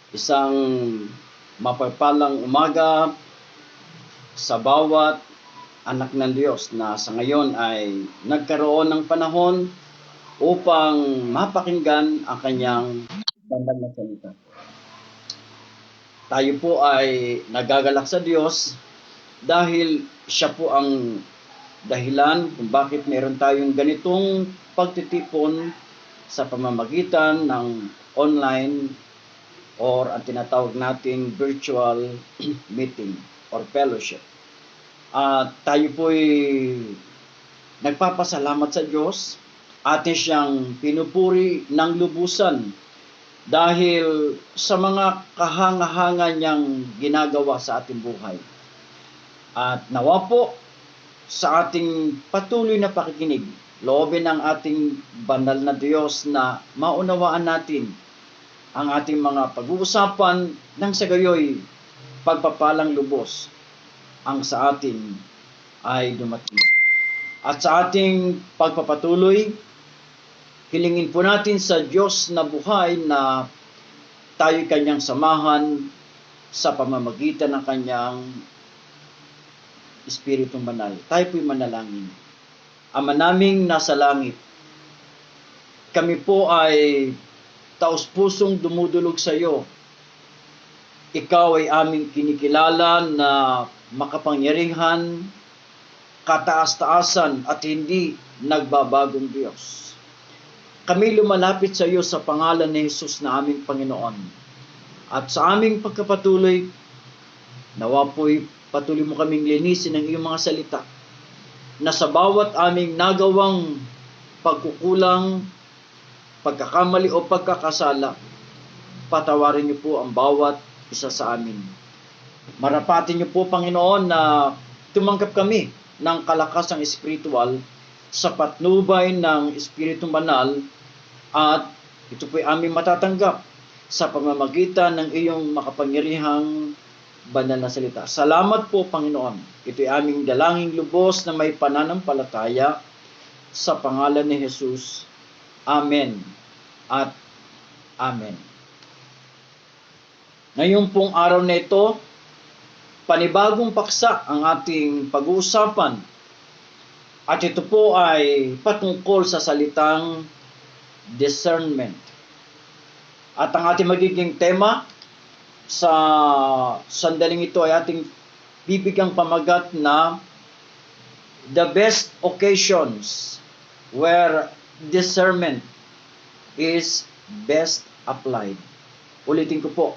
Isang mapagpalang umaga sa bawat anak ng Diyos na sa ngayon ay nagkaroon ng panahon upang mapakinggan ang kanyang banal na salita. Tayo po ay nagagalak sa Diyos dahil siya po ang dahilan kung bakit meron tayong ganitong pagtitipon sa pamamagitan ng online or ang tinatawag nating virtual meeting or fellowship. Tayo po'y nagpapasalamat sa Diyos, atin siyang pinupuri ng lubusan dahil sa mga kahanga-hanga niyang ginagawa sa ating buhay. At nawa po sa ating patuloy na pakikinig, loobin ng ating banal na Diyos na maunawaan natin ang ating mga pag-uusapan nang sa gayoy pagpapalang lubos ang sa atin ay dumating. At sa ating pagpapatuloy, hilingin po natin sa Diyos na buhay na tayo'y kanyang samahan sa pamamagitan ng kanyang Espiritong Banal. Tayo po'y manalangin. Ama naming nasa langit, kami po ay taos-pusong dumudulog sa iyo. Ikaw ay aming kinikilala na makapangyarihan, kataas-taasan at hindi nagbabagong Diyos. Kami lumalapit sa iyo sa pangalan ni Jesus na aming Panginoon. At sa aming pagkapatuloy, nawa po'y patuloy mo kaming linisin ng iyong mga salita na sa bawat aming nagawang pagkukulang, pagkakamali o pagkakasala, patawarin niyo po ang bawat isa sa amin. Marapatin niyo po, Panginoon, na tumanggap kami ng kalakasang espiritual sa patnubay ng Espiritong Banal at ito po'y aming matatanggap sa pamamagitan ng iyong makapangyarihang banal na salita. Salamat po, Panginoon. Ito'y aming dalangin lubos na may pananampalataya sa pangalan ni Jesus. Amen at Amen. Ngayon pong araw na ito, panibagong paksa ang ating pag-uusapan. At ito po ay patungkol sa salitang discernment. At ang ating magiging tema sa sandaling ito ay ating bibigang pamagat na the best occasions where discernment is best applied. Ulitin ko po.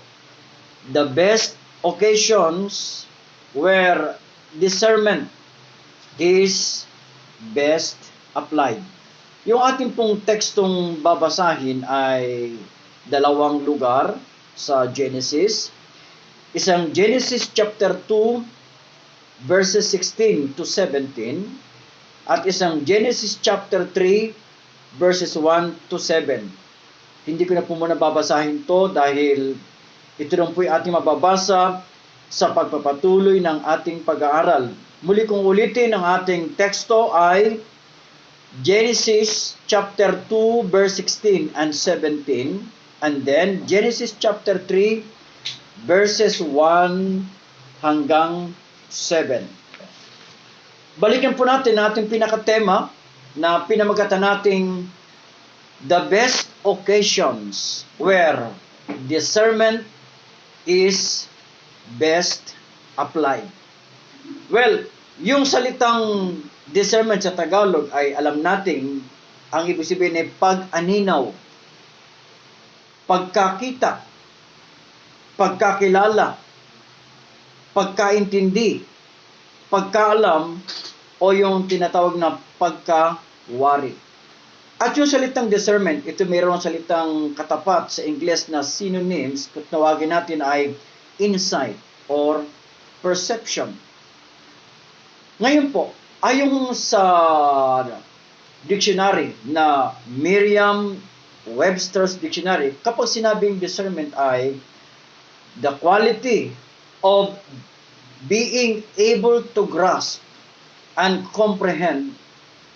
The best occasions where discernment is best applied. Yung ating pong tekstong babasahin ay dalawang lugar sa Genesis. Isang Genesis chapter 2 verses 16 to 17 at isang Genesis chapter 3 verses 1 to 7. Hindi ko na po muna babasahin to dahil ito lang po yung ating mababasa sa pagpapatuloy ng ating pag-aaral. Muli kong ulitin, ang ating teksto ay Genesis chapter 2 verse 16 and 17 and then Genesis chapter 3 verses 1 hanggang 7. Balikan po natin ang ating pinakatema na pinamagatan nating the best occasions where discernment is best applied. Well, yung salitang discernment sa Tagalog ay alam nating ang ibig sabihin ay pag-aninaw, pagkakita, pagkakilala, pagkaintindi, pagkaalam o yung tinatawag na pagkawari. At yung salitang discernment, ito mayroong salitang katapat sa Ingles na synonyms, kung tawagin natin ay insight or perception. Ngayon po, ayon sa dictionary na Merriam-Webster's Dictionary, kapag sinabing discernment ay the quality of being able to grasp and comprehend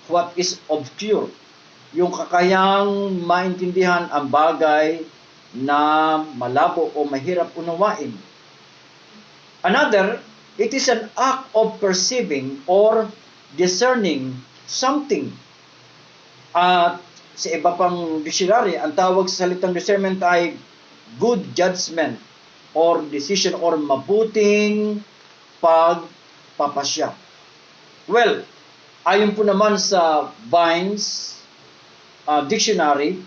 what is obscure. Yung kakayang maintindihan ang bagay na malabo o mahirap unawain. Another, it is an act of perceiving or discerning something. At sa iba pang dictionary, ang tawag sa salitang discernment ay good judgment or decision or mabuting pagpapasya. Well, ayon po naman sa Vine's dictionary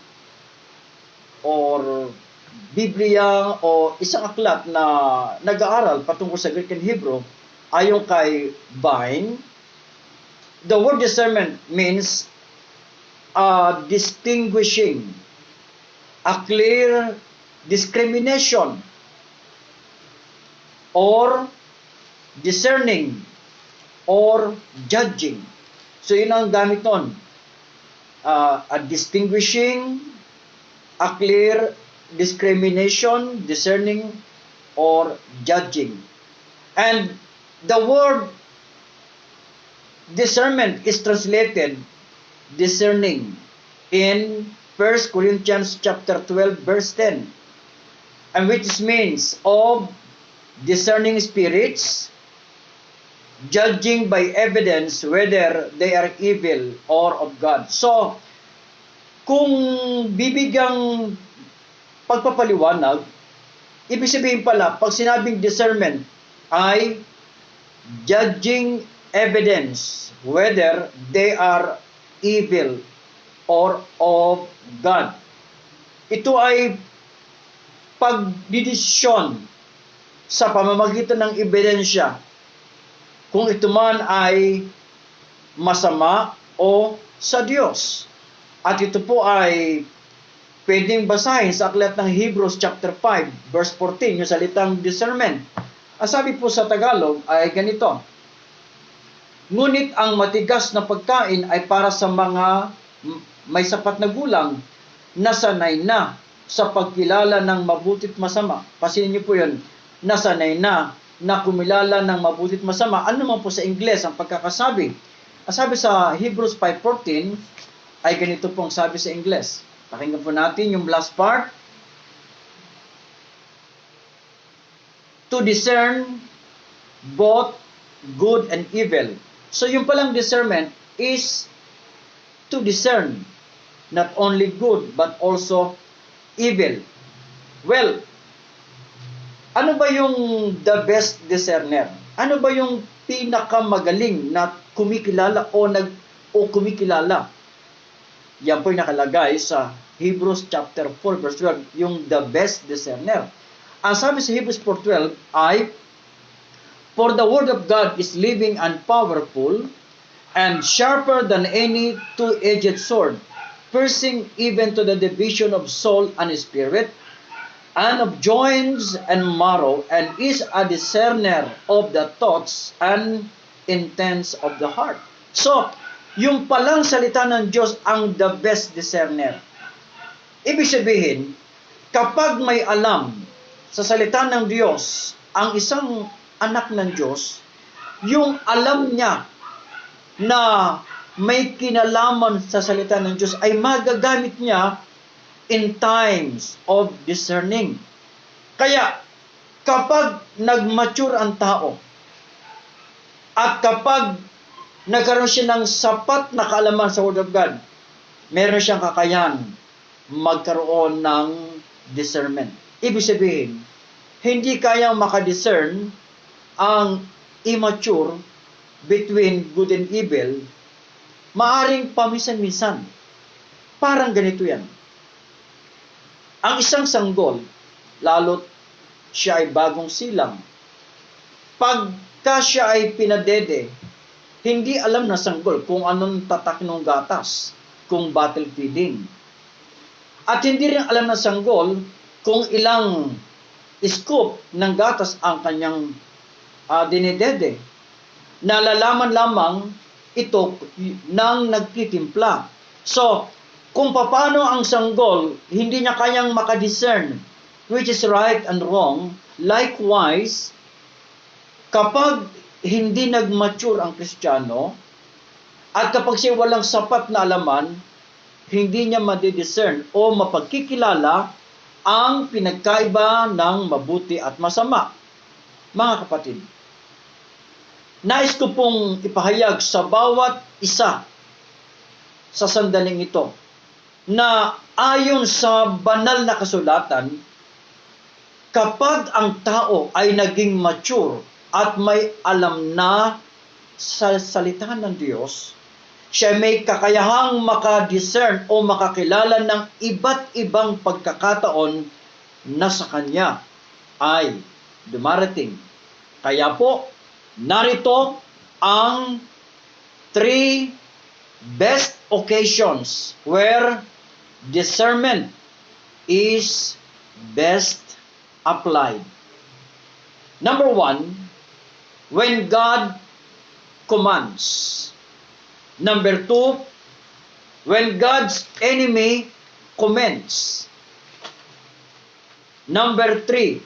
or Biblia o isang aklat na nag-aaral patungkol sa Greek and Hebrew, ayon kay Vine, the word discernment means distinguishing, a clear discrimination, or discerning, or judging. So yun ang gamit nun. A distinguishing, a clear discrimination, discerning, or judging. And the word discernment is translated discerning in 1 Corinthians chapter 12 verse 10, and which means of discerning spirits, judging by evidence whether they are evil or of God. So, kung bibigang pagpapaliwanag, ibig sabihin pala, pag sinabing discernment ay judging evidence whether they are evil or of God. Ito ay pagdidesisyon sa pamamagitan ng ebidensya kung ito man ay masama o sa Diyos. At ito po ay pwedeng basahin sa aklat ng Hebrews chapter 5 verse 14, yung salitang discernment. Ang sabi po sa Tagalog ay ganito: ngunit ang matigas na pagkain ay para sa mga may sapat na gulang na sanay na sa pagkilala ng mabutit masama. Pasinin niyo po yun, nasanay na kumilala ng mabutit masama. Ano naman po sa Ingles ang pagkakasabi? Ang sabi sa Hebrews 5:14 ay ganito pong sabi sa Ingles. Pakinggan po natin yung last part. To discern both good and evil. So yung palang discernment is to discern not only good but also evil. Well, ano ba yung the best discerner? Ano ba yung pinakamagaling na kumikilala o kumikilala? Yan po yung nakalagay sa Hebrews chapter 4 verse 12, yung the best discerner. Ang sabi sa Hebrews 4:12 ay, for the word of God is living and powerful and sharper than any two-edged sword, piercing even to the division of soul and spirit, and of joints and marrow, and is a discerner of the thoughts and intents of the heart. So, yung palang salita ng Diyos ang the best discerner. Ibig sabihin, kapag may alam sa salita ng Diyos ang isang anak ng Diyos, yung alam niya na may kinalaman sa salita ng Diyos ay magagamit niya in times of discerning. Kaya, kapag nag-mature ang tao, at kapag nagkaroon siya ng sapat na kaalaman sa Word of God, meron siyang kakayahan magkaroon ng discernment. Ibig sabihin, hindi kayang makadiscern ang immature between good and evil, maaring paminsan-minsan. Parang ganito yan. Ang isang sanggol, lalo't siya ay bagong silang, pagka siya ay pinadede, hindi alam na sanggol kung anong tatak ng gatas, kung bottle feeding. At hindi rin alam na sanggol kung ilang scoop ng gatas ang kanyang dinedede. Nalalaman lamang ito nang nagtitimpla. So, kung paano ang sanggol, hindi niya kayang makadiscern which is right and wrong, likewise, kapag hindi nag-mature ang Kristiyano, at kapag siya walang sapat na alaman, hindi niya madidiscern o mapagkikilala ang pinagkaiba ng mabuti at masama. Mga kapatid, nais ko pong ipahayag sa bawat isa sa sandaling ito na ayon sa banal na kasulatan, kapag ang tao ay naging mature at may alam na sa salita ng Diyos, siya may kakayahang makadiscern o makakilala ng iba't ibang pagkakataon na sa kanya ay dumarating. Kaya po, narito ang 3 best occasions where discernment is best applied. Number 1, when God commands. Number 2, when God's enemy commends. Number 3,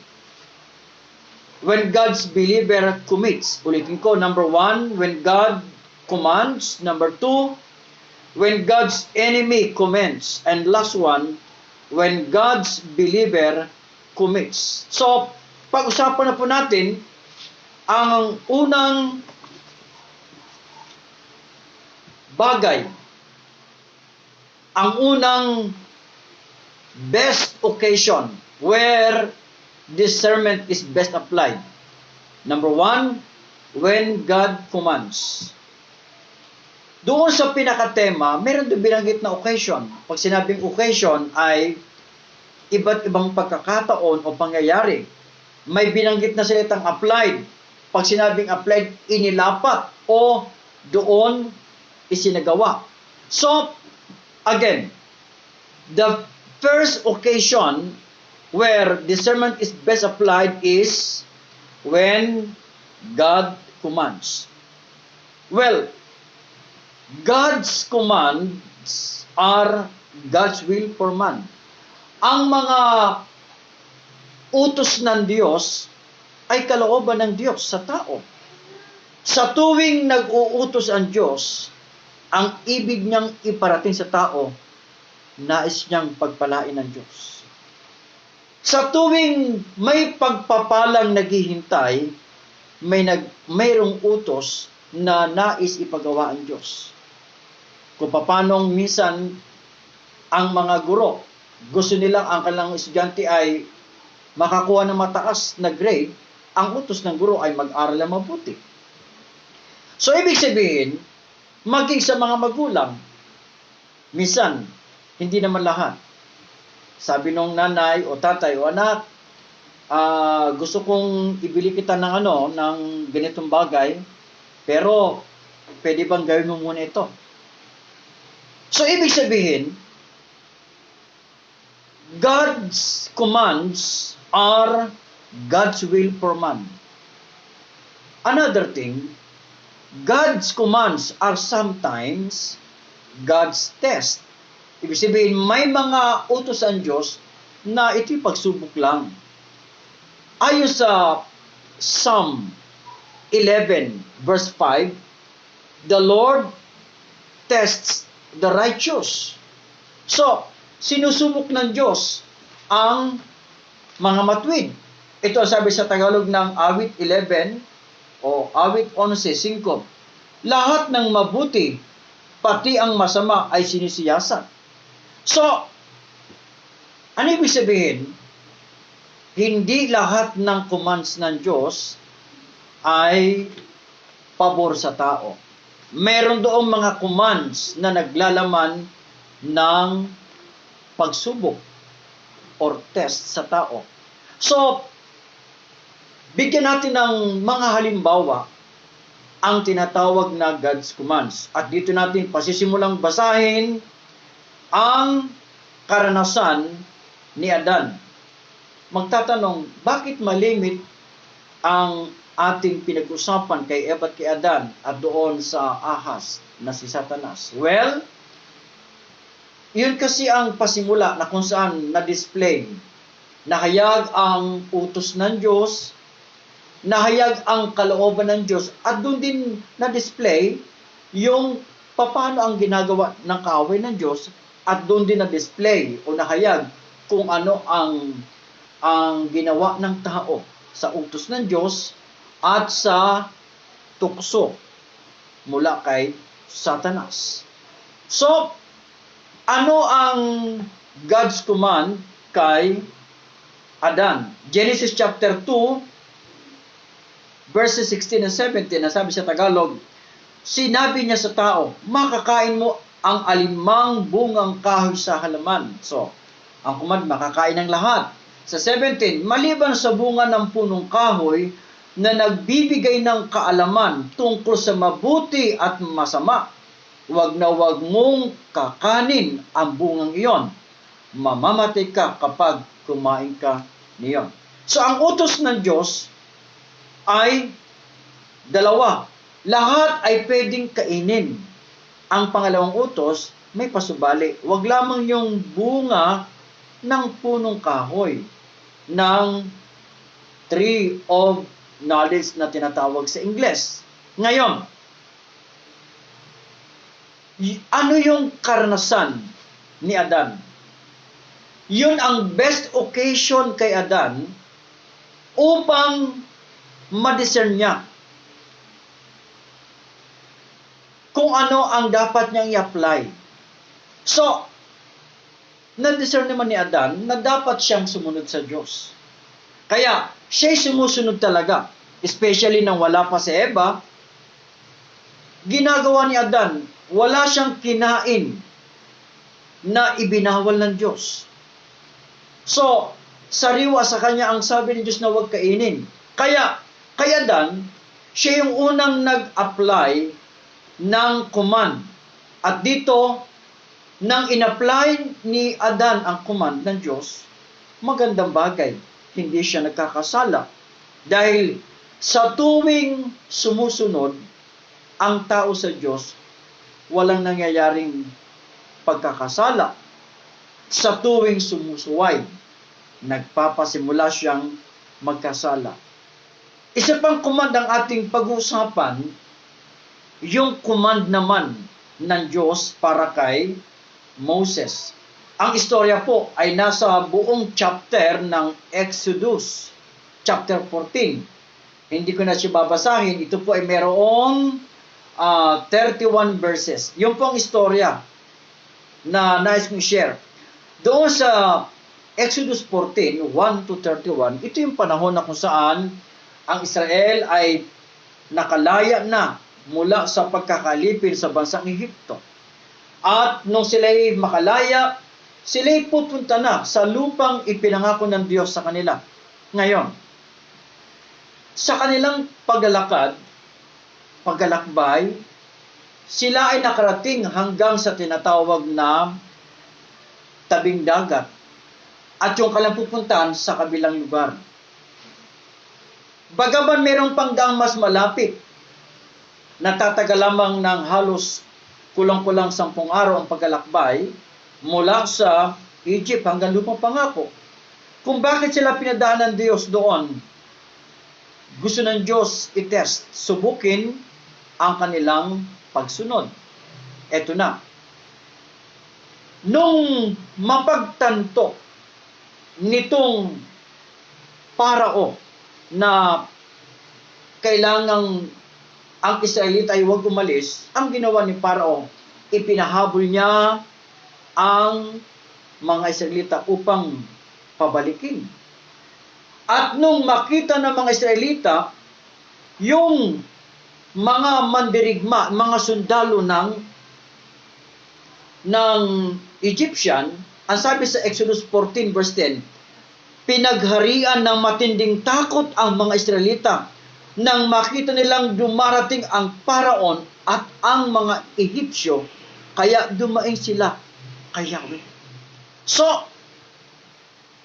when God's believer commits. Ulitin ko, number 1, when God commands. Number 2, when God's enemy commends. And last one, when God's believer commits. So, pag-usapan na po natin ang unang bagay, ang unang best occasion where discernment is best applied. Number 1, when God commands. Doon sa pinakatema, meron doon binanggit na occasion. Pag sinabing occasion ay iba't ibang pagkakataon o pangyayari. May binanggit na salitang applied. Pag sinabing applied, inilapat o doon isinagawa. So, again, the first occasion where discernment is best applied is when God commands. Well, God's commands are God's will for man. Ang mga utos ng Diyos ay kalooban ng Diyos sa tao. Sa tuwing nag-uutos ang Diyos, ang ibig niyang iparating sa tao, nais niyang pagpalain ng Diyos. Sa tuwing may pagpapalang naghihintay, mayroong utos na nais ipagawa ang Diyos. Kung paanong minsan ang mga guro, gusto nilang ang kanilang estudyante ay makakuha ng mataas na grade, ang utos ng guro ay mag-aral na mabuti. So, ibig sabihin, maging sa mga magulang, minsan, hindi naman lahat. Sabi nung nanay o tatay o anak, gusto kong ibili kita ng ganitong bagay, pero pwede bang gawin mo muna ito? So, ibig sabihin, God's commands are God's will for man. Another thing, God's commands are sometimes God's test. Ibig sabihin, may mga utos ang Diyos na ito'y pagsubok lang. Ayon sa Psalm 11 verse 5, the Lord tests the righteous. So, sinusubok ng Diyos ang mga matuwid. Ito sabi sa Tagalog ng Awit 11 o Awit 11:5. Lahat ng mabuti, pati ang masama ay sinisiyasat. So, ano ibig sabihin? Hindi lahat ng commands ng Diyos ay pabor sa tao. Meron doong mga commands na naglalaman ng pagsubok or test sa tao. So, bigyan natin ng mga halimbawa ang tinatawag na God's commands. At dito natin pasisimulang basahin ang karanasan ni Adan. Magtatanong, bakit malimit ang ating pinag-usapan kay Eva at kay Adan at doon sa ahas na si Satanas? Well, yun kasi ang pasimula na kung saan na-display, nahayag ang utos ng Diyos, nahayag ang kalooban ng Diyos, at doon din na-display yung paano ang ginagawa ng kaaway ng Diyos, at doon din na-display o nahayag kung ano ang ginawa ng tao sa utos ng Diyos at sa tukso mula kay Satanas. So, ano ang God's command kay Adan? Genesis chapter 2, verses 16 and 17, nasabi sa Tagalog, sinabi niya sa tao, makakain mo ang alinmang bungang kahoy sa halaman. So, ang command, makakain ng lahat. Sa 17, maliban sa bunga ng punong kahoy na nagbibigay ng kaalaman tungkol sa mabuti at masama, wag na wag mong kakanin ang bungang iyon. Mamamatay ka kapag kumain ka niyon. So, ang utos ng Diyos ay dalawa. Lahat ay pwedeng kainin. Ang pangalawang utos, may pasubali. Wag lamang yung bunga ng punong kahoy, ng tree of knowledge na tinatawag sa Ingles. Ngayon, ano yung karanasan ni Adan? Yun ang best occasion kay Adan upang ma-discern niya kung ano ang dapat niyang i-apply. So, na-discern naman ni Adan na dapat siyang sumunod sa Diyos. Kaya, siya'y sumusunod talaga. Especially nang wala pa si Eva, ginagawa ni Adan, wala siyang kinain na ibinawal ng Diyos. So, sariwa sa kanya ang sabi ni Diyos na huwag kainin. Kaya Adan, siya yung unang nag-apply ng command. At dito, nang in-apply ni Adan ang command ng Diyos, magandang bagay. Hindi siya nagkakasala. Dahil sa tuwing sumusunod ang tao sa Diyos, walang nangyayaring pagkakasala. Sa tuwing sumusuway, nagpapasimula siyang magkasala. Isa pang command ang ating pag-uusapan, yung command naman ng Diyos para kay Moses. Ang istorya po ay nasa buong chapter ng Exodus, chapter 14. Hindi ko na siya babasahin. Ito po ay merong 31 verses. Yung pong istorya na nais kong share. Doon sa Exodus 14, 1 to 31, ito yung panahon na kung saan ang Israel ay nakalaya na mula sa pagkakalipin sa bansang Ehipto. At nung sila'y makalaya, sila'y pupunta na sa lupang ipinangako ng Diyos sa kanila. Ngayon, sa kanilang paglalakbay, sila ay nakarating hanggang sa tinatawag na tabing dagat. At yung kanilang pupuntahan sa kabilang lugar. Bagaman mayroong panggang mas malapit, natatagal lamang ng halos kulang-kulang 10 araw ang paglalakbay mula sa Egypt hanggang lupang pangako. Kung bakit sila pinadaan ng Diyos doon, gusto ng Diyos i-test, subukin ang kanilang pagsunod. Eto na. Nung mapagtanto nitong Parao na kailangang ang Israelita ay huwag umalis, ang ginawa ni Parao, ipinahabol niya ang mga Israelita upang pabalikin. At nung makita ng mga Israelita, yung mga mandirigma, mga sundalo ng Egyptian, ang sabi sa Exodus 14 verse 10, pinagharian ng matinding takot ang mga Israelita nang makita nilang dumarating ang Paraon at ang mga Ehipsyo, kaya dumaing sila kay Yahweh. So,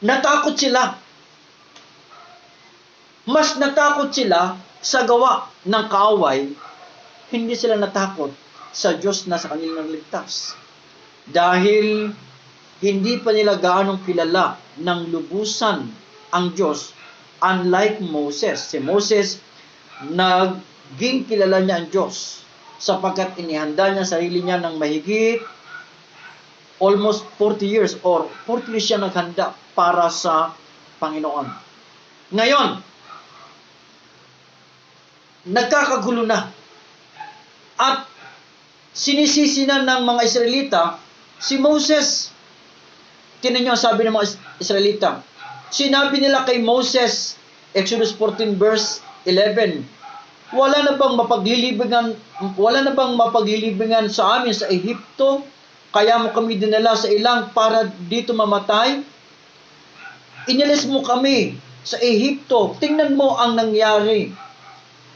natakot sila. Mas natakot sila sa gawa ng kaaway, hindi sila natakot sa Diyos na sa kanilang ligtas. Dahil hindi pa nila gaanong kilala ng lubusan ang Diyos, unlike Moses. Si Moses, naging kilala niya ang Diyos sapagkat inihanda niya sarili niya ng mahigit almost 40 years or 40 years siya naghanda para sa Panginoon. Ngayon, nagkakagulo na. At sinisisi na ng mga Israelita si Moses. Tingnan niyo ang sabi ng mga Israelita. Sinabi nila kay Moses, Exodus 14 verse 11, wala na bang mapaglilibingan sa amin sa Ehipto? Kaya mo kami dinala sa ilang para dito mamatay? Inalis mo kami sa Ehipto. Tingnan mo ang nangyari.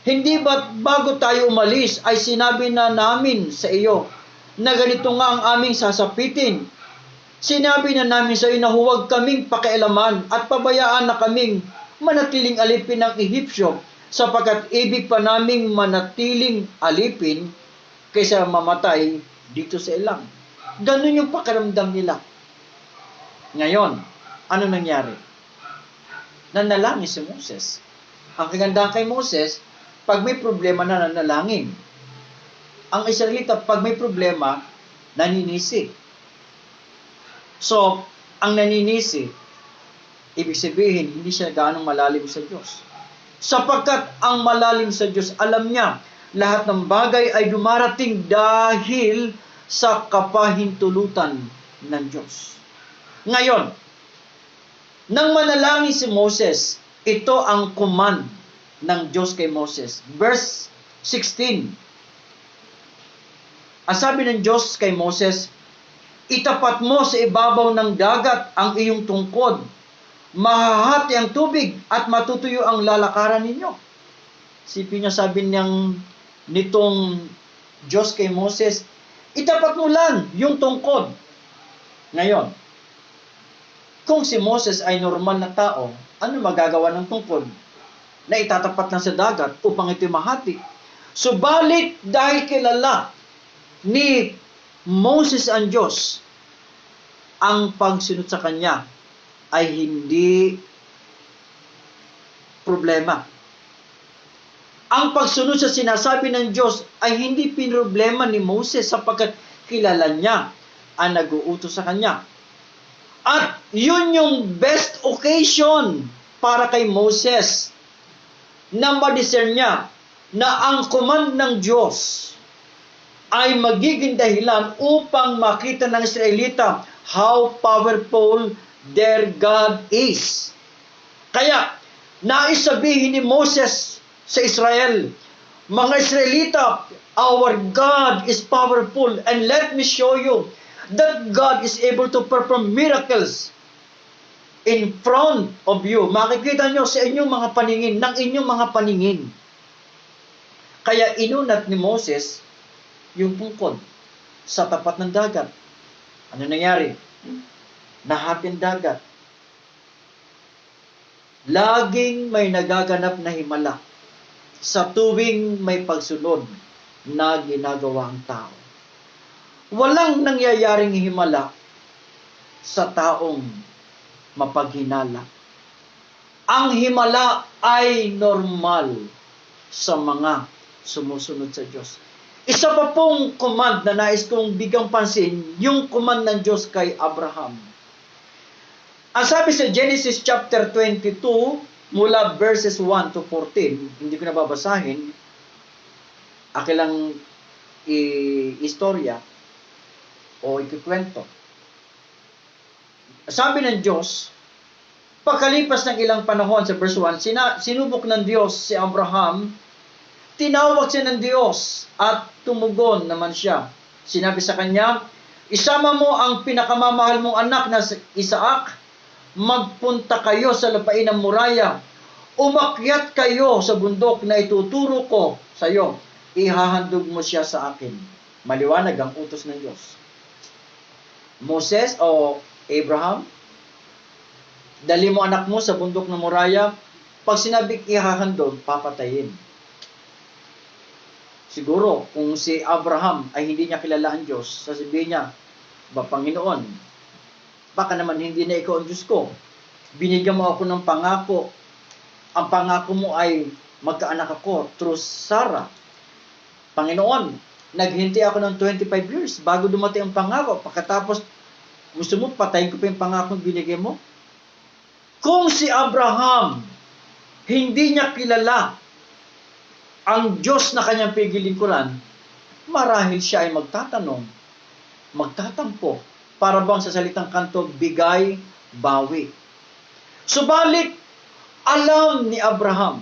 Hindi ba bago tayo umalis ay sinabi na namin sa iyo na ganito nga ang aming sasapitin? Sinabi na namin sa iyo na huwag kaming pakialaman at pabayaan na kaming manatiling alipin ng Ehipsyo, sapagkat ibig pa naming manatiling alipin kaysa mamatay dito sa ilang. Ganun yung pakiramdam nila. Ngayon, ano nangyari? Nanalangin si Moses. Ang kagandahan kay Moses, pag may problema na nanalangin. Ang Israelita, pag may problema, naninisi. So, ang naninisi, ibig sabihin, hindi siya gaano malalim sa Diyos. Sapagkat ang malalim sa Diyos, alam niya, lahat ng bagay ay dumarating dahil sa kapahintulutan ng Diyos. Ngayon, nang manalangin si Moses, ito ang command ng Diyos kay Moses. Verse 16. Ang sabi ng Diyos kay Moses, itapat mo sa ibabaw ng dagat ang iyong tungkod. Mahahati ang tubig at matutuyo ang lalakaran ninyo. Sipin niya, sabi nitong Diyos kay Moses, itapat mo lang yung tungkod. Ngayon, kung si Moses ay normal na tao, ano magagawa ng tungkod? Na itatapat lang sa dagat upang ito'y mahati. Subalit dahil kilala ni Moses ang Diyos, ang pagsunod sa kanya ay hindi problema. Ang pagsunod sa sinasabi ng Diyos ay hindi pinroblema ni Moses sapagkat kilala niya ang nag-uutos sa kanya. At yun yung best occasion para kay Moses na ma-discern niya na ang command ng Diyos ay magiging dahilan upang makita ng Israelita how powerful their God is. Kaya, nais sabihin ni Moses sa Israel, mga Israelita, our God is powerful, and let me show you that God is able to perform miracles in front of you. Makikita nyo sa inyong mga paningin, ng inyong mga paningin. Kaya inunat ni Moses yung tungkod sa tapat ng dagat. Ano nangyari? Nahati ang dagat. Laging may nagaganap na himala sa tuwing may pagsunod na ginagawa ang tao. Walang nangyayaring himala sa taong mapaghinala. Ang himala ay normal sa mga sumusunod sa Diyos. Isa pa pong command na nais kong bigyang pansin, yung command ng Diyos kay Abraham. Ang sabi sa Genesis chapter 22, mula verses 1 to 14, hindi ko na babasahin, akilang istorya o ikikwento. Sabi ng Diyos, pagkalipas ng ilang panahon sa verse 1, sinubok ng Diyos si Abraham, tinawag siya ng Diyos at tumugon naman siya. Sinabi sa kanya, isama mo ang pinakamamahal mong anak na Isaac, magpunta kayo sa lupain ng Moriah, umakyat kayo sa bundok na ituturo ko sa iyo, ihahandog mo siya sa akin. Maliwanag ang utos ng Diyos. Moses o Abraham, dali mo anak mo sa bundok ng Moriah, pag sinabing ihahandog, papatayin. Siguro, kung si Abraham ay hindi niya kilala ang Diyos, sasabihin niya, ba Panginoon, baka naman hindi na ikaw ang Diyos ko. Binigyan mo ako ng pangako. Ang pangako mo ay magkaanak ako through Sarah. Panginoon, naghintay ako ng 25 years bago dumating ang pangako. Pagkatapos, gusto mo patayin ko pa yung pangako binigay mo? Kung si Abraham, hindi niya kilala ang Diyos na kanyang pigilingkuran, marahil siya ay magtatanong, magtatampo, para bang sa salitang kanto, bigay, bawi. Subalit, alam ni Abraham,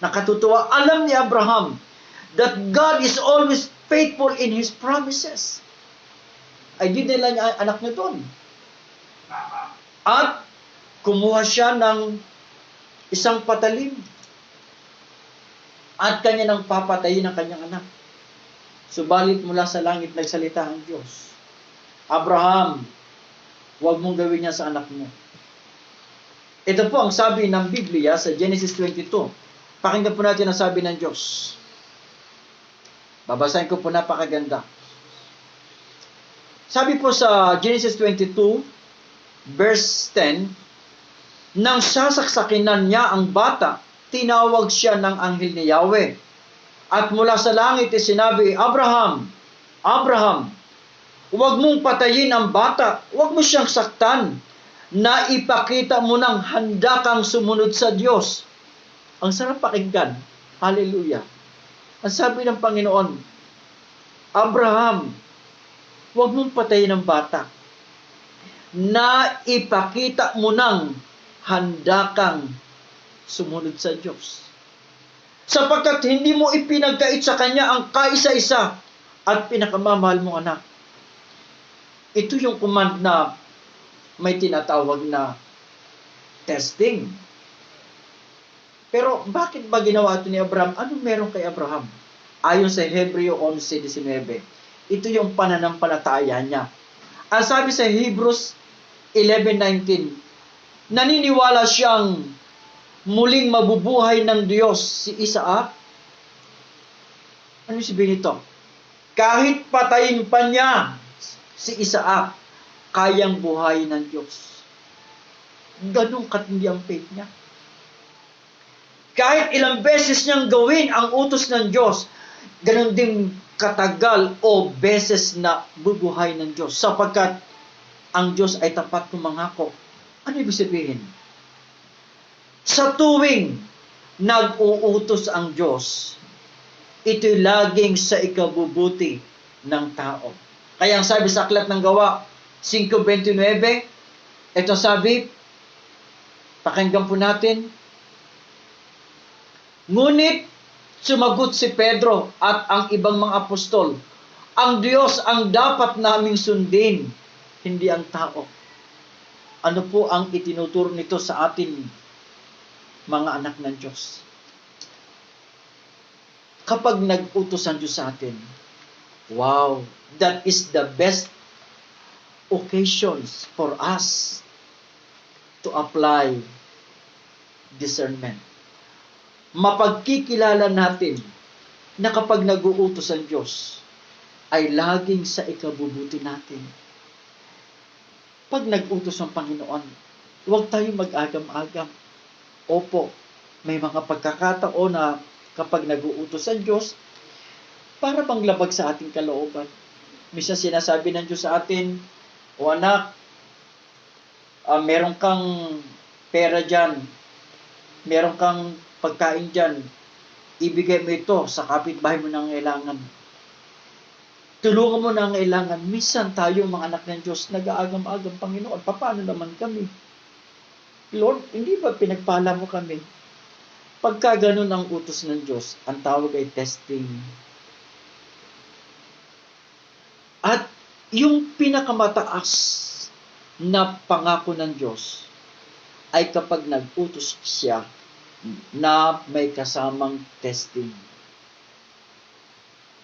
nakatutuwa, alam ni Abraham that God is always faithful in His promises. Ay di nila niya anak niya doon. At kumuha siya ng isang patalim at kanya nang papatayin ang kanyang anak. Subalit mula sa langit nagsalita ang Diyos, Abraham, huwag mong gawin niya sa anak mo. Ito po ang sabi ng Biblia sa Genesis 22. Pakinggan po natin ang sabi ng Diyos. Babasahin ko po, napakaganda. Sabi po sa Genesis 22, verse 10, nang sasaksakinan niya ang bata, tinawag siya ng anghel ni Yahweh. At mula sa langit sinabi, Abraham, Abraham, huwag mong patayin ang bata, huwag mo siyang saktan, na ipakita mo ng handa kang sumunod sa Diyos. Ang sarap pakinggan. Hallelujah. Ang sabi ng Panginoon, Abraham, huwag mong patayin ang bata, na ipakita mo ng handa kang sumunod sa Diyos. Sapagkat hindi mo ipinagkait sa Kanya ang kaisa-isa at pinakamamahal mong anak. Ito yung command na may tinatawag na testing. Pero bakit ba ginawa ito ni Abraham? Ano meron kay Abraham? Ayon sa Hebreo 11:19, ito yung pananampalataya niya. Ang sabi sa Hebrews 11:19, naniniwala siyang muling mabubuhay ng Diyos si Isaac. Ano sabihin nito? Kahit patayin pa niya si Isaac, kayang buhayin ng Diyos. Ganun katindi ang faith niya. Kahit ilang beses niyang gawin ang utos ng Diyos, ganun din katagal o beses na bubuhay ng Diyos. Sapagkat ang Diyos ay tapat kumangako. Ano ibig sabihin? Sa tuwing nag-uutos ang Diyos, ito'y laging sa ikabubuti ng tao. Kaya ang sabi sa Aklat ng Gawa 5:29, ito sabi, pakinggan po natin, ngunit sumagot si Pedro at ang ibang mga apostol, ang Diyos ang dapat naming sundin, hindi ang tao. Ano po ang itinuturo nito sa atin, mga anak ng Diyos? Kapag nag-utos ang Diyos sa atin, wow, that is the best occasions for us to apply discernment. Mapagkikilala natin na kapag nag-uutos ang Diyos, ay laging sa ikabubuti natin. Pag nag-utos ang Panginoon, huwag tayong mag-agam-agam. Opo, may mga pagkakataon na kapag nag-uutos ang Diyos, para bang labag sa ating kalooban. Minsan sinasabi ng Diyos sa atin, o anak, meron kang pera dyan, meron kang pagkain dyan, ibigay mo ito sa kapitbahay mo ng kailangan. Tulungan mo ng kailangan. Minsan tayo, mga anak ng Diyos, nag-aagam-agam, Panginoon, paano naman kami? Lord, hindi ba pinagpala mo kami? Pagka ganun ang utos ng Diyos, ang tawag ay testing. At yung pinakamataas na pangako ng Diyos ay kapag nag-utos siya na may kasamang testing.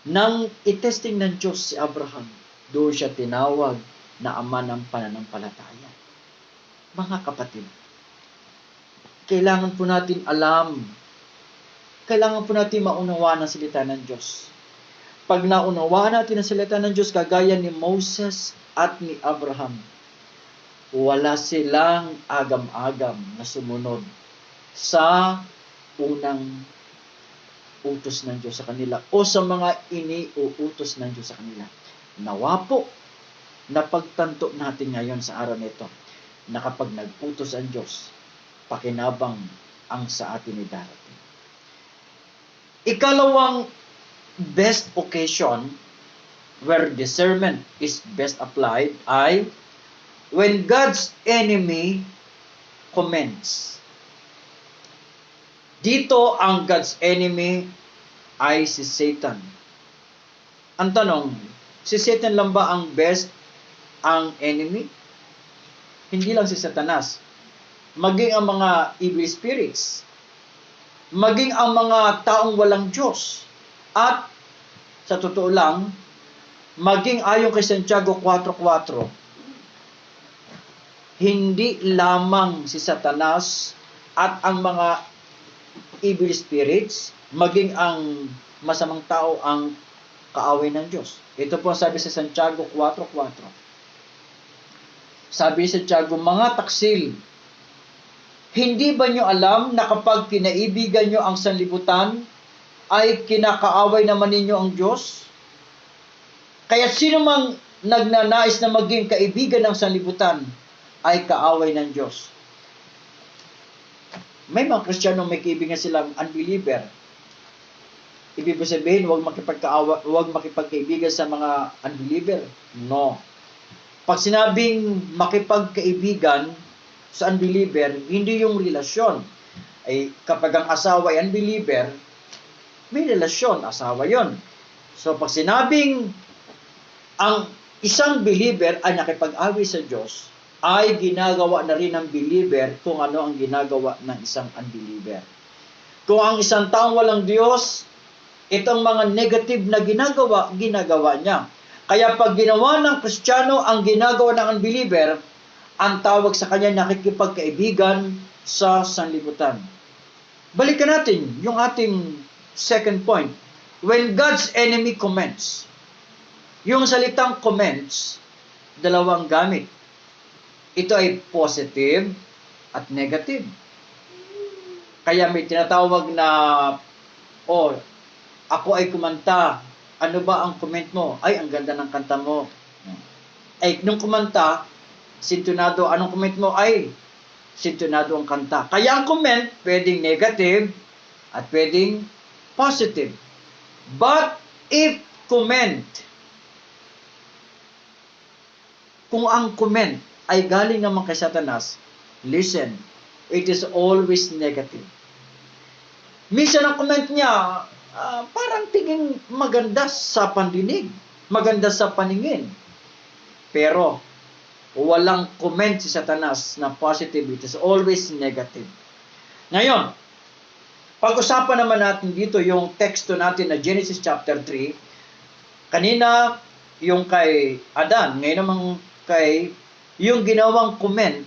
Nang itesting ng Diyos si Abraham, doon siya tinawag na ama ng pananampalataya. Mga kapatid, kailangan po natin alam, kailangan po natin maunawaan ang salita ng Diyos. Pag naunawaan natin ang salita ng Diyos, kagaya ni Moses at ni Abraham, wala silang agam-agam na sumunod sa unang utos ng Diyos sa kanila o sa mga iniuutos ng Diyos sa kanila. Nawa po, napagtanto natin ngayon sa araw nito na kapag nagputos ang Diyos, pakinabang ang sa atin ay darating. Ikalawang best occasion where discernment is best applied ay when God's enemy commends. Dito ang God's enemy ay si Satan. Ang tanong, si Satan lang ba ang best ang enemy? Hindi lang si Satanas. Maging ang mga evil spirits. Maging ang mga taong walang Diyos. At sa totoo lang, maging ayon kay Santiago 4:4, hindi lamang si Satanas at ang mga evil spirits, maging ang masamang tao ang kaaway ng Diyos. Ito po sabi sa Santiago 4:4. Sabi sa Santiago, mga taksil, hindi ba nyo alam na kapag kinaibigan nyo ang sanlibutan, ay kinakaaway naman ninyo ang Diyos? Kaya sino mang nagnanais na maging kaibigan ng sanlibutan, ay kaaway ng Diyos. May mga Kristiyano may kaibigan silang unbeliever. Ibig sabihin, huwag makipagkaibigan sa mga unbeliever. No. Pag sinabing makipagkaibigan sa unbeliever, hindi yung relasyon. Ay kapag ang asawa ay unbeliever, may relasyon, asawa yon. So pag sinabing ang isang believer ay nakipag-away sa Diyos, ay ginagawa na rin ng believer kung ano ang ginagawa ng isang unbeliever. Kung ang isang taong walang Diyos, itong mga negative na ginagawa niya. Kaya pag ginawa ng Kristiyano ang ginagawa ng unbeliever, ang tawag sa kanya nakikipagkaibigan sa sanlibutan. Balikan natin yung ating second point. When God's enemy comments. Yung salitang comments, dalawang gamit. Ito ay positive at negative. Kaya may tinatawag na, ako ay kumanta. Ano ba ang comment mo? Ay, ang ganda ng kanta mo. Ay, nung kumanta, sintonado, anong comment mo? Ay, sintonado ang kanta. Kaya ang comment, pwedeng negative at pwedeng positive. But if comment, kung ang comment ay galing naman kay Satanas, listen, it is always negative. Minsan ang comment niya, parang tingin maganda sa pandinig, maganda sa paningin. Pero, walang comment si Satanas na positive, it is always negative. Ngayon, pag-usapan naman natin dito yung teksto natin na Genesis chapter 3. Kanina, yung kay Adan, ngayon naman kay yung ginawang comment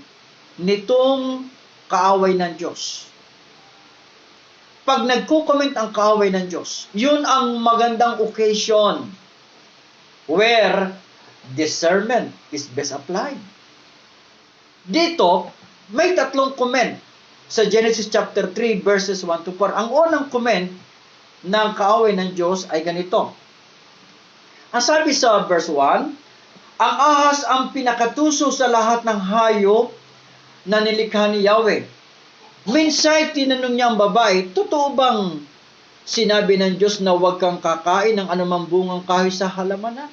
nitong kaaway ng Diyos. Pag nagko-comment ang kaaway ng Diyos, yun ang magandang occasion where discernment is best applied. Dito, may tatlong comment sa Genesis chapter 3 verses 1 to 4. Ang unang comment ng kaaway ng Diyos ay ganito. Ang sabi sa verse 1, ang ahas ang pinakatuso sa lahat ng hayop na nilikha ni Yahweh. Minsan, tinanong niya ang babae, totoo bang sinabi ng Diyos na huwag kang kakain ng anumang bungang kahoy sa halamanan?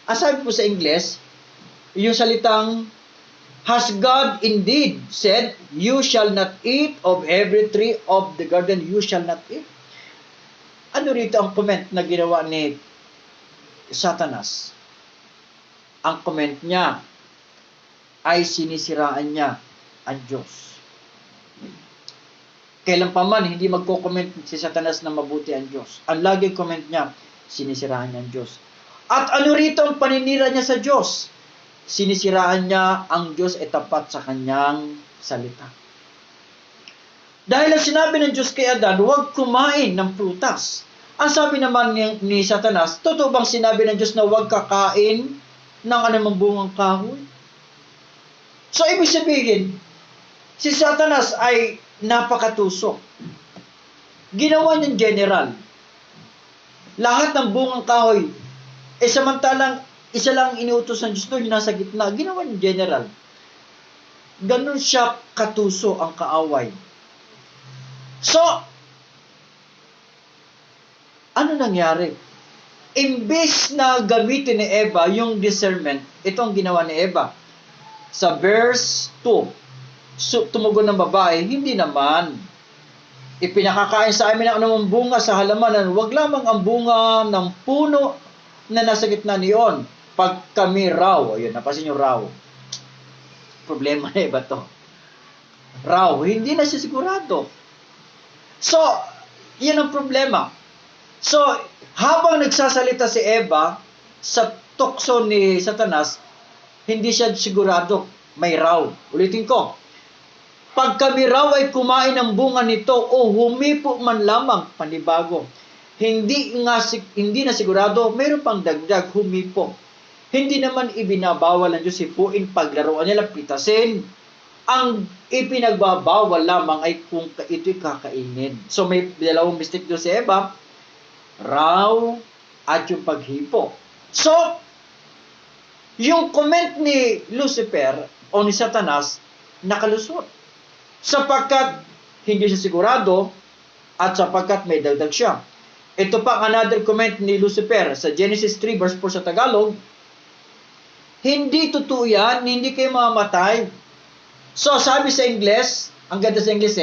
Ang sabi po sa Ingles, yung salitang, has God indeed said, you shall not eat of every tree of the garden, you shall not eat? Ano rito ang comment na ginawa ni Satanas? Ang comment niya ay sinisiraan niya ang Diyos. Kailan pa man, hindi magko-comment si Satanas na mabuti ang Diyos. Ang laging comment niya, sinisiraan niya ang Diyos. At ano rito ang paninira niya sa Diyos? Sinisiraan niya ang Diyos ay tapat sa kanyang salita. Dahil ang sinabi ng Diyos kay Adan, huwag kumain ng prutas. Ang sabi naman ni Satanas, totoo bang sinabi ng Diyos na huwag kakain ng anumang bungang kahoy? So, ibig sabihin, si Satanas ay napakatusok. Ginawa niyang general. Lahat ng bungang kahoy, samantalang isa lang inuutos ng Diyos doon, nasa gitna, ginawa niyang general. Ganun siya katuso ang kaaway. So, ano nangyari? Imbes na gamitin ni Eva yung discernment, itong ginawa ni Eva. Sa verse 2, tumugon ng babae, hindi naman. Ipinakakain sa amin ang anumang bunga sa halamanan, wag lamang ang bunga ng puno na nasa gitna niyon. Pag kami raw, ayun, napasin yung raw. Problema na Eva to. Raw, hindi na siya sigurado. So, yan ang problema. So, habang nagsasalita si Eva sa tukso ni Satanas, hindi siya sigurado, may raw. Ulitin ko, pag kami raw ay kumain ng bunga nito o humipo man lamang, panibago. Hindi na sigurado, mayroon pang dagdag, humipo. Hindi naman ibinabawal ng Diyos hipuin, paglaruan nila, pitasin. Ang ipinagbabawal lamang ay kung ito'y kakainin. So may dalawang mistake doon si Eva, raw at yung paghipo. So, yung comment ni Lucifer o ni Satanas, nakalusot. Sapagkat hindi siya sigurado at sapagkat may dagdag siya. Ito pa another comment ni Lucifer sa Genesis 3 verse 4 sa Tagalog, hindi totoo yan, hindi kayo mamamatay. So, sabi sa Ingles, ang ganda sa Ingles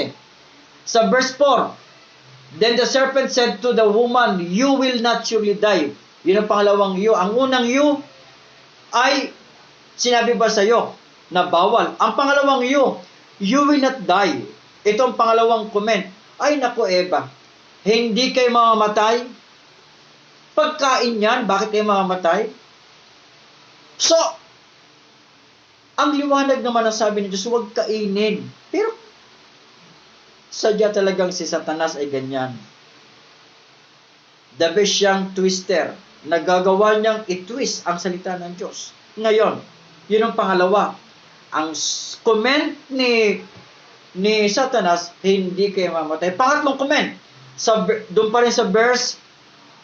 sa verse 4, then the serpent said to the woman, you will not surely die. Yun ang pangalawang you. Ang unang you ay sinabi ba sa iyo na bawal. Ang pangalawang you will not die. Ito ang pangalawang comment. Ay naku Eva, hindi kayo mamamatay? Pagkain yan, bakit kayo mamamatay? So, ang liwanag naman ang sabi ni Diyos, huwag kainin. Pero, sadya talagang si Satanas ay ganyan. The best siyang twister. Nagagawa niyang i-twist ang salita ng Diyos. Ngayon, yun ang pangalawa. Ang comment ni Satanas, hindi kayo mamatay. Pangatlong comment, doon pa rin sa verse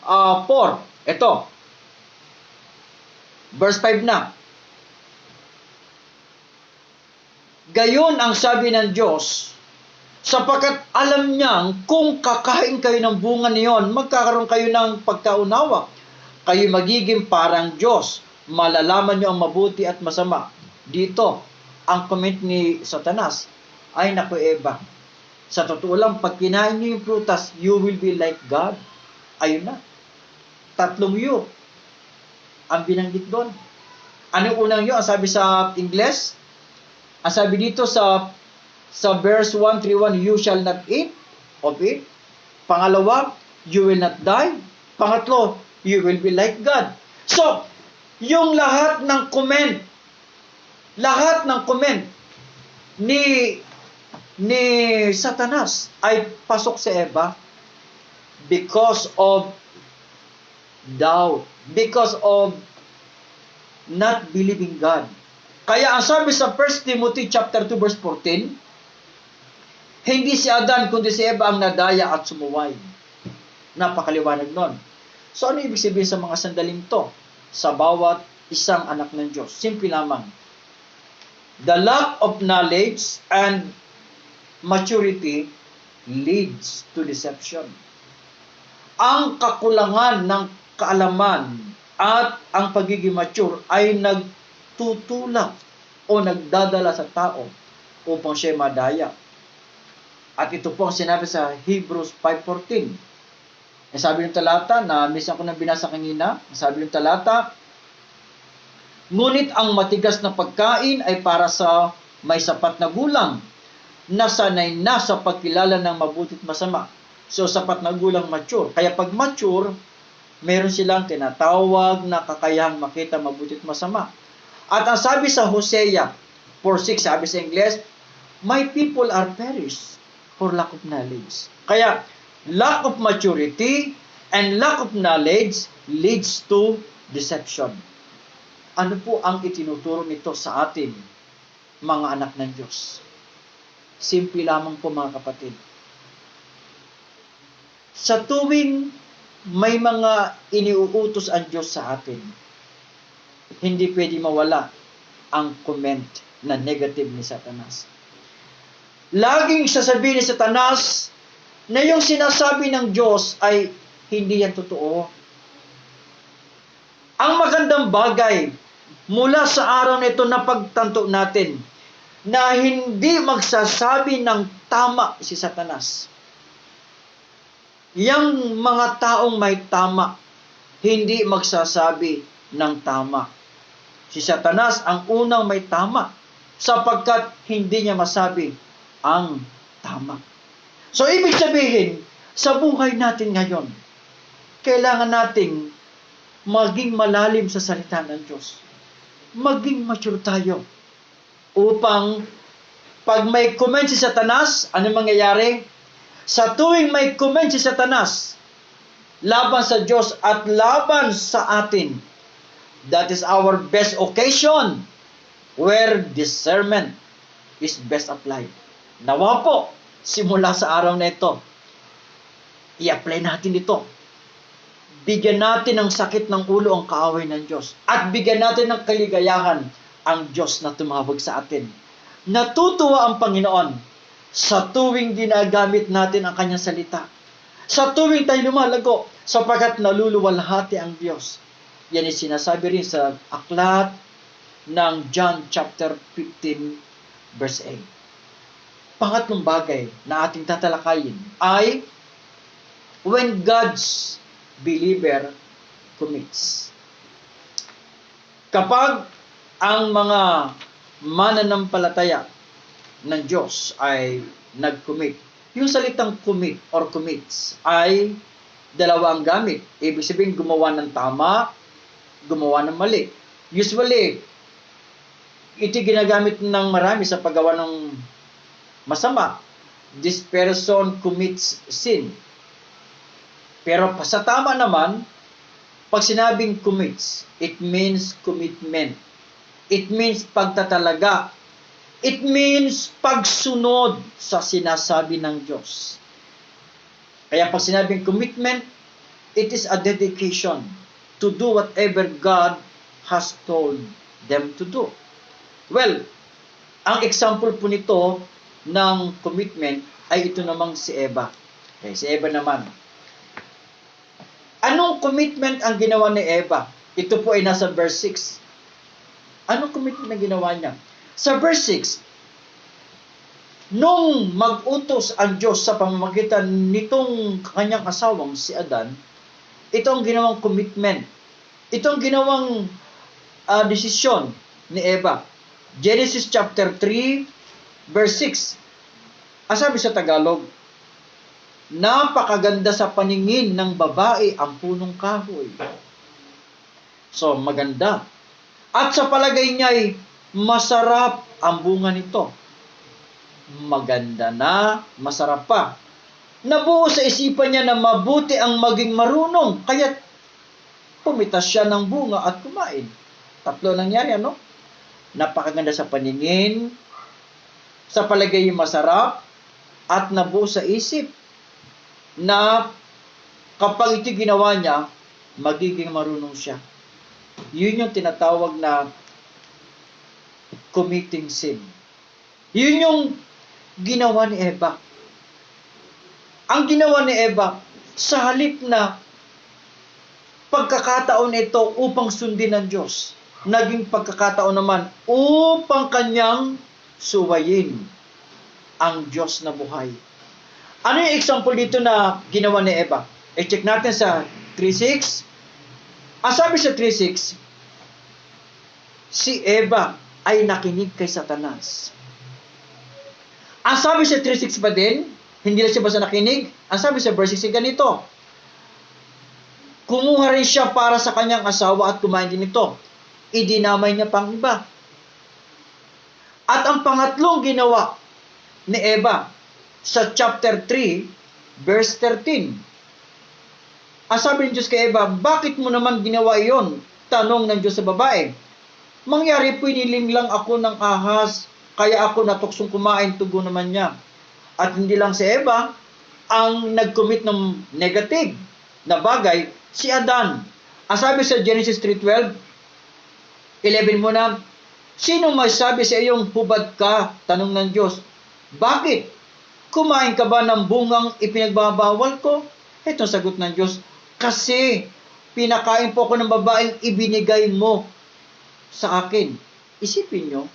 4. Ito. Verse 5 na. Gayon ang sabi ng Diyos, sapagkat alam niyang kung kakain kayo ng bunga niyon, magkakaroon kayo ng pagkaunawa. Kayo magiging parang Diyos. Malalaman niyo ang mabuti at masama. Dito, ang comment ni Satanas, ay naku Eva, sa totoo lang, pag kinain niyo yung prutas, you will be like God. Ayun na. Tatlong you ang binanggit doon. Anong unang you? Ang sabi sa Ingles, ang sabi dito sa verse 131, you shall not eat of it. Pangalawa, you will not die. Pangatlo, you will be like God. So, yung lahat ng comment ni Satanas ay pasok sa Eva because of doubt, because of not believing God. Kaya ang sabi sa 1 Timothy chapter 2 verse 14, hindi si Adan kundi si Eva ang nadaya at sumuway. Napakaliwanag nun. So ano ibig sabihin sa mga sandaling to? Sa bawat isang anak ng Diyos. Simple lamang. The lack of knowledge and maturity leads to deception. Ang kakulangan ng kaalaman at ang pagiging mature ay nagtutulak o nagdadala sa tao upang siya madaya. At ito po ang sinabi sa Hebrews 5:14. Sabi ng talata, na miss ako nang binasa kanina, sabi ng talata, ngunit ang matigas na pagkain ay para sa may sapat na gulang, na sanay na sa pagkilala ng mabuti at masama. So, sapat na gulang mature. Kaya pag mature, meron silang tinatawag na kakayahang makita mabuti at masama. At ang sabi sa Hosea 4:6, sabi sa Ingles, my people are perished for lack of knowledge. Kaya, lack of maturity and lack of knowledge leads to deception. Ano po ang itinuturo nito sa atin, mga anak ng Diyos? Simple lamang po mga kapatid. Sa tuwing may mga iniuutos ang Diyos sa atin, hindi pwede mawala ang comment na negative ni Satanas. Laging sasabihin ni Satanas na yung sinasabi ng Diyos ay hindi yan totoo. Ang magandang bagay mula sa araw na ito na pagtanto natin na hindi magsasabi ng tama si Satanas. Yang mga taong may tama, hindi magsasabi ng tama. Si Satanas ang unang may tama sapagkat hindi niya masabi ang tama. So, ibig sabihin, sa buhay natin ngayon, kailangan nating maging malalim sa salita ng Diyos. Maging mature tayo upang pag may comment si Satanas, ano mangyayari? Sa tuwing may comment si Satanas laban sa Diyos at laban sa atin, that is our best occasion where discernment is best applied. Nawa po, simula sa araw na ito, i-apply natin ito. Bigyan natin ng sakit ng ulo ang kaaway ng Diyos. At bigyan natin ng kaligayahan ang Diyos na tumawag sa atin. Natutuwa ang Panginoon sa tuwing ginagamit natin ang kanyang salita. Sa tuwing tayo lumalago, sapagkat naluluwalhati ang Diyos. Yan ay sinasabi rin sa aklat ng John chapter 15 verse 8. Pangatlong bagay na ating tatalakayin ay when God's believer commits. Kapag ang mga mananampalataya ng Diyos ay nag-commit. Yung salitang commit or commits ay dalawa ang gamit. Ibig sabihin, gumawa ng tama, gumawa ng mali. Usually, ito ginagamit ng marami sa paggawa ng masama. This person commits sin. Pero sa tama naman, pag sinabing commits, it means commitment. It means pagtatalaga. It means pagsunod sa sinasabi ng Diyos. Kaya pag sinabing commitment, it is a dedication to do whatever God has told them to do. Well, ang example po nito ng commitment ay ito namang si Eva. Okay, si Eva naman. Anong commitment ang ginawa ni Eva? Ito po ay nasa verse 6. Anong commitment na ginawa niya? Sa verse 6, nung mag-utos ang Diyos sa pamamagitan nitong kanyang asawang si Adan, ito ang ginawang commitment. Ito ang ginawang desisyon ni Eva. Genesis chapter 3, verse 6. Sabi sa Tagalog, napakaganda sa paningin ng babae ang punong kahoy. So, maganda. At sa palagay niya ay masarap ang bunga nito. Maganda na, masarap pa. Nabuo sa isipan niya na mabuti ang maging marunong, kaya pumitas siya ng bunga at kumain. Tatlo nangyari, ano? Napakaganda sa paningin, sa palagay masarap, at nabuo sa isip na kapag ito ginawa niya, magiging marunong siya. Yun yung tinatawag na committing sin. Yun yung ginawa ni Eva. Ang ginawa ni Eva, sa halip na pagkakataon ito upang sundin ng Diyos, naging pagkakataon naman upang kanyang suwayin ang Diyos na buhay. Ano yung example dito na ginawa ni Eva? I-check natin sa 3:6. Sabi sa 3:6, si Eva ay nakinig kay Satanas. Sabi sa 3:6 pa din, hindi lang siya basta nakinig. Sabi sa verse 6 ganito, kumuha rin siya para sa kanyang asawa at kumain din ito. Idinamay niya pang iba. At ang pangatlong ginawa ni Eva sa chapter 3, verse 13. Sabi ng Diyos kay Eva, bakit mo naman ginawa iyon? Tanong ng Diyos sa babae. Mangyari, piniling lang ako ng ahas, kaya ako natuksong kumain, tugo naman niya. At hindi lang si Eva ang nag-commit ng negative na bagay, si Adan. Sabi sa Genesis 3:12, 11 muna, Sino may sabi sa iyong hubad ka? Tanong ng Diyos. Bakit? Kumain ka ba ng bungang ipinagbabawal ko? Ito ang sagot ng Diyos. Kasi pinakain po ako ng babaeng ibinigay mo sa akin. Isipin nyo,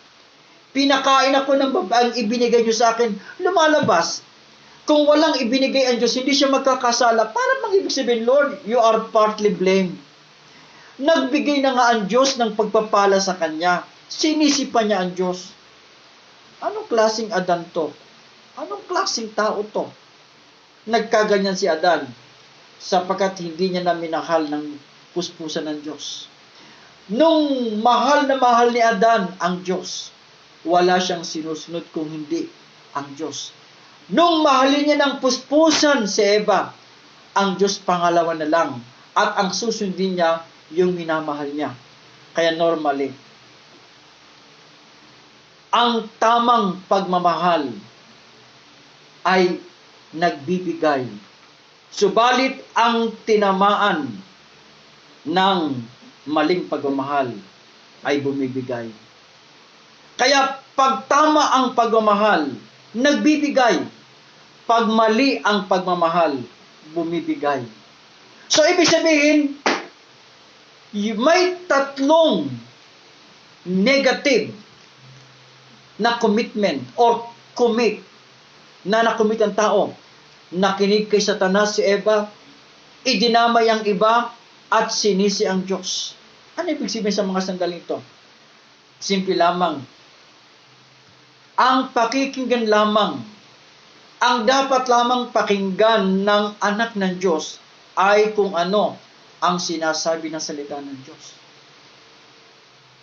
pinakain ako ng babaeng ibinigay nyo sa akin. Lumalabas, kung walang ibinigay ang Diyos, hindi siya magkakasala. Para mag-ibig sabihin, Lord, you are partly blamed. Nagbigay na nga ang Diyos ng pagpapala sa kanya. Sinisipa niya ang Diyos. Anong klaseng Adan to? Anong klaseng tao to? Nagkaganyan si Adan sapagkat hindi niya na minahal ng puspusan ng Diyos. Nung mahal na mahal ni Adan ang Diyos, wala siyang sinusunod kung hindi ang Diyos. Nung mahalin niya ng puspusan si Eva, ang Diyos pangalawa na lang. At ang susundin niya, yung minamahal niya. Kaya normally, ang tamang pagmamahal ay nagbibigay. Subalit ang tinamaan ng maling pagmamahal ay bumibigay. Kaya pag tama ang pagmamahal, nagbibigay. Pag mali ang pagmamahal, bumibigay. So ibig sabihin, may tatlong negative na commitment or commit na nakomit ang tao. Nakinig kay Satanas si Eva, idinamay ang iba, at sinisi ang Diyos. Ano ibig sabihin sa mga sandaling ito? Simple lamang. Ang pakikinggan lamang, ang dapat lamang pakinggan ng anak ng Diyos ay kung ano ang sinasabi ng salita ng Diyos.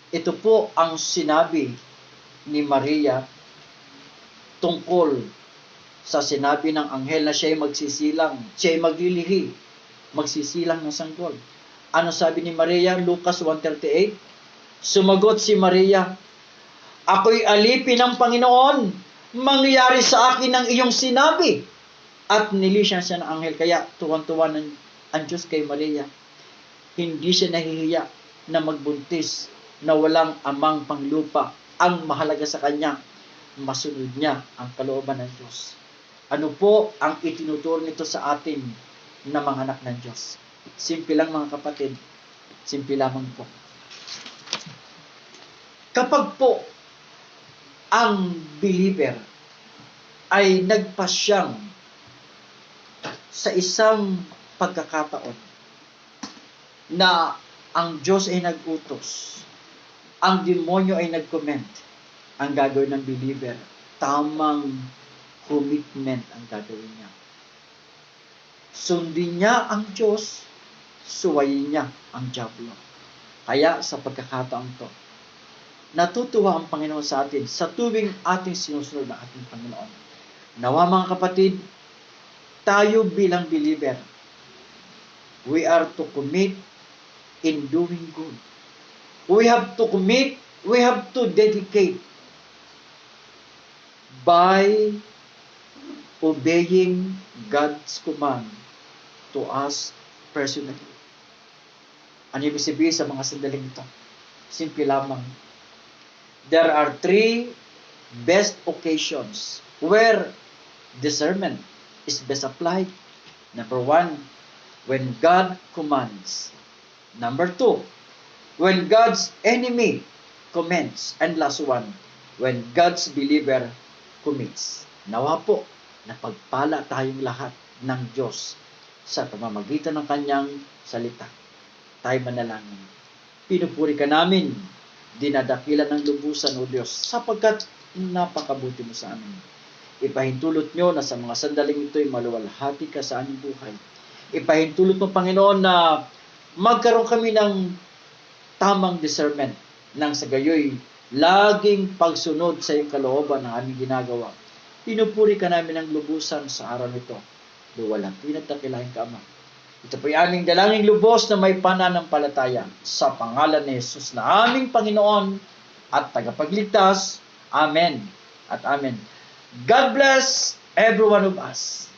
Ito po ang sinabi ni Maria tungkol sa sinabi ng anghel na siya'y magsisilang, siya'y maglilihi, magsisilang ng sanggol. Ano sabi ni Maria? Lucas 1:38. Sumagot si Maria, ako'y alipin ng Panginoon, mangyari sa akin ang iyong sinabi. At nilisyan siya ng anghel. Kaya tuwan-tuwa ang Diyos kay Maria. Hindi siya nahihiya na magbuntis na walang amang panglupa. Ang mahalaga sa kanya, masunod niya ang kalooban ng Diyos. Ano po ang itinuturo nito sa atin na mga anak ng Diyos? Simple lang mga kapatid. Simple lamang po. Kapag po ang believer ay nagpasyang sa isang pagkakataon na ang Diyos ay nag-utos, ang demonyo ay nag-comment, ang gagawin ng believer, tamang commitment ang gagawin niya. Sundin niya ang Diyos, suwayin niya ang diablo. Kaya sa pagkakataon to, natutuwa ang Panginoon sa atin sa tuwing ating sinusunod ng ating Panginoon. Nawa mga kapatid, tayo bilang believer, we are to commit in doing good. We have to commit, we have to dedicate by obeying God's command to us personally. Ano ibig sabihin sa mga sandaling ito? Simple lamang. There are 3 best occasions where discernment is best applied. Number 1, when God commands. Number 2, when God's enemy commends. And last one, when God's believer commits. Nawa po, napagpala tayong lahat ng Diyos sa pamamagitan ng kanyang salita. Tayo manalangin. Pinupuri ka namin, dinadakilan ng lubusan, O Diyos, sapagkat napakabuti mo sa amin. Ipahintulot nyo na sa mga sandaling ito'y maluwalhati ka sa aming buhay. Ipahintulot mo, Panginoon, na magkaroon kami ng tamang discernment nang sa gayoy laging pagsunod sa iyong kalooban ng aming ginagawa. Pinupuri ka namin ng lubusan sa araw nito. Luwalhati at dakilahin ka, Ama. Ito po'y aming dalangin lubos na may pananampalataya sa pangalan ni Jesus na aming Panginoon at tagapagligtas. Amen at amen. God bless every one of us.